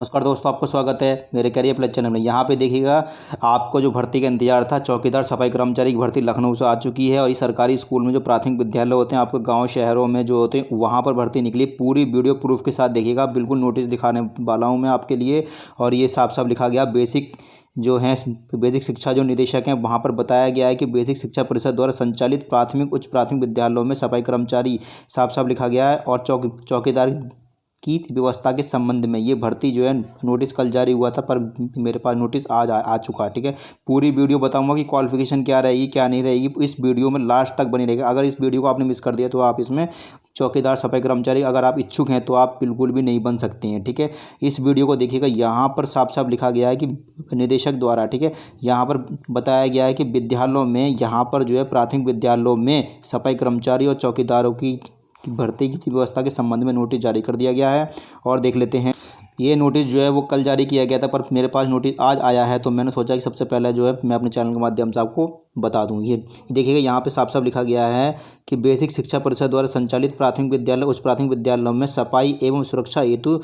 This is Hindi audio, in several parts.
नमस्कार दोस्तों, आपको स्वागत है मेरे करियर प्लस चैनल में। यहाँ पे देखिएगा, आपको जो भर्ती का इंतजार था, चौकीदार सफाई कर्मचारी की भर्ती लखनऊ से आ चुकी है। और ये सरकारी स्कूल में जो प्राथमिक विद्यालय होते हैं, आपके गांव शहरों में जो होते हैं, वहाँ पर भर्ती निकली। पूरी वीडियो प्रूफ के साथ देखिएगा, बिल्कुल नोटिस दिखाने वाला हूँ मैं आपके लिए। और ये साफ साफ लिखा गया, बेसिक जो है बेसिक शिक्षा जो निदेशक हैं, वहाँ पर बताया गया है कि बेसिक शिक्षा परिषद द्वारा संचालित प्राथमिक उच्च प्राथमिक विद्यालयों में सफाई कर्मचारी, साफ साफ लिखा गया है। और चौकीदार की व्यवस्था के संबंध में ये भर्ती जो है, नोटिस कल जारी हुआ था, पर मेरे पास नोटिस आज आ चुका है। ठीक है, पूरी वीडियो बताऊंगा कि क्वालिफिकेशन क्या रहेगी क्या नहीं रहेगी। इस वीडियो में लास्ट तक बनी रहेगी। अगर इस वीडियो को आपने मिस कर दिया तो आप इसमें चौकीदार सफाई कर्मचारी अगर आप इच्छुक हैं तो आप बिल्कुल भी नहीं बन सकते हैं। ठीक है, इस वीडियो को देखिएगा, यहाँ पर साफ साफ लिखा गया है कि निदेशक द्वारा, ठीक है, यहाँ पर बताया गया है कि विद्यालयों में, यहाँ पर जो है प्राथमिक विद्यालयों में सफाई कर्मचारी और चौकीदारों की भर्ती की व्यवस्था के संबंध में नोटिस जारी कर दिया गया है। और देख लेते हैं, ये नोटिस जो है वो कल जारी किया गया था, पर मेरे पास नोटिस आज आया है, तो मैंने सोचा कि सबसे पहले जो है मैं अपने चैनल के माध्यम से आपको बता दूं। ये देखिएगा, यहाँ पे साफ साफ लिखा गया है कि बेसिक शिक्षा परिषद द्वारा संचालित प्राथमिक विद्यालय उच्च प्राथमिक विद्यालयों में सफाई एवं सुरक्षा हेतु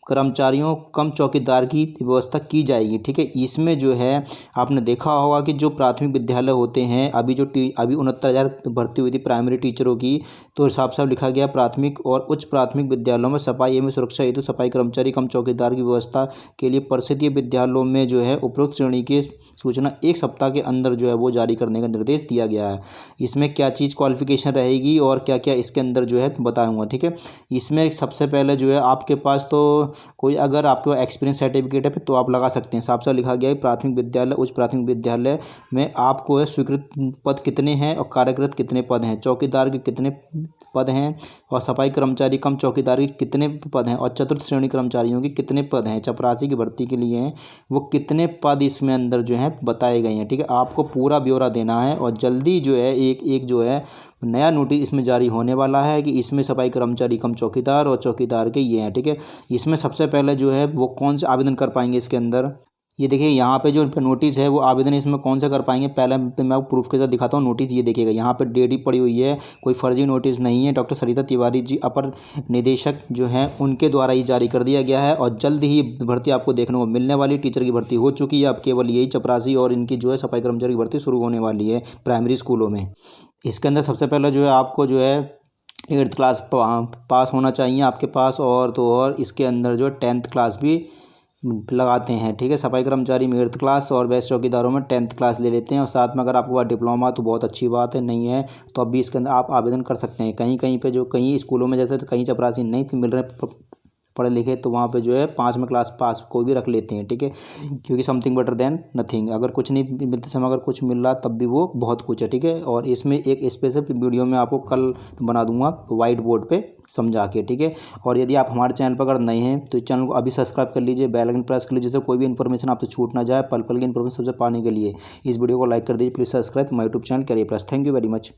कर्मचारियों कम चौकीदार की व्यवस्था की जाएगी। ठीक है, इसमें जो है आपने देखा होगा कि जो प्राथमिक विद्यालय होते हैं, अभी जो अभी 69,000 भर्ती हुई थी प्राइमरी टीचरों की, तो साफ साफ लिखा गया प्राथमिक और उच्च प्राथमिक विद्यालयों में सफाई एवं सुरक्षा हेतु सफाई कर्मचारी कम चौकीदार की व्यवस्था के लिए परिषदीय विद्यालयों में जो है उपरोक्त श्रेणी की सूचना 1 सप्ताह के अंदर जो है वो जारी करने का निर्देश दिया गया है। इसमें क्या चीज़ क्वालिफिकेशन रहेगी और क्या क्या इसके अंदर जो है बताऊँगा। ठीक है, इसमें सबसे पहले जो है आपके पास तो कोई अगर आपके एक्सपीरियंस सर्टिफिकेट है तो आप लगा सकते हैं। साफ साफ लिखा गया है प्राथमिक विद्यालय उच्च प्राथमिक विद्यालय में आपको है स्वीकृत पद कितने हैं और कार्यरत कितने पद हैं, चौकीदार के कितने पद हैं, और सफाई कर्मचारी कम चौकीदार के कितने पद हैं, और चतुर्थ श्रेणी कर्मचारियों के कितने पद हैं, चपरासी की भर्ती के लिए हैं वो कितने पद इसमें अंदर जो है बताए गए हैं। ठीक है, आपको पूरा ब्यौरा देना है। और जल्दी जो है एक जो है नया नोटिस इसमें जारी होने वाला है कि इसमें सफाई कर्मचारी कम चौकीदार और चौकीदार के ये हैं। ठीक है, इसमें सबसे पहले जो है वो कौन से आवेदन कर पाएंगे इसके अंदर, ये देखिए यहाँ पे जो नोटिस है वो आवेदन इसमें कौन से कर पाएंगे। पहले मैं आपको प्रूफ के साथ दिखाता हूँ नोटिस। ये देखिएगा, यहाँ पे डेट ही पड़ी हुई है, कोई फर्जी नोटिस नहीं है। डॉक्टर सरिता तिवारी जी अपर निदेशक जो हैं उनके द्वारा ही जारी कर दिया गया है। और जल्द ही भर्ती आपको देखने को मिलने वाली। टीचर की भर्ती हो चुकी है, अब केवल यही चपरासी और इनकी जो है सफाई कर्मचारी की भर्ती शुरू होने वाली है प्राइमरी स्कूलों में। इसके अंदर सबसे पहले जो है आपको जो है 8th क्लास पास होना चाहिए आपके पास, और तो और इसके अंदर जो है 10th क्लास भी लगाते हैं। ठीक है, सफाई कर्मचारी में 8th क्लास और बेस्ट चौकीदारों में 10th क्लास ले लेते हैं। और साथ में अगर आपके पास डिप्लोमा तो बहुत अच्छी बात है, नहीं है तो अब भी इसके अंदर आप आवेदन कर सकते हैं। कहीं कहीं पे जो कहीं स्कूलों में जैसे कहीं चपरासी नहीं मिल रहे पढ़े लिखे, तो वहाँ पे जो है 5 में क्लास पास को भी रख लेते हैं। ठीक है, क्योंकि समथिंग बेटर देन नथिंग, अगर कुछ नहीं मिलते समय अगर कुछ मिल रहा तब भी वो बहुत कुछ है। ठीक है, और इसमें एक स्पेशल वीडियो में आपको कल बना दूंगा वाइट बोर्ड पे समझा के। ठीक है, और यदि आप हमारे चैनल पर अगर नए हैं तो इस चैनल को अभी सब्सक्राइब कर लीजिए, बेल आइकन प्रेस कर लीजिए, जिससे कोई भी इन्फॉर्मेशन आपसे छूट ना जाए। पल पल की इन्फॉर्मेशन सबसे पाने के लिए इस वीडियो को लाइक कर दीजिए, please subscribe my YouTube channel career plus. Thank you very much.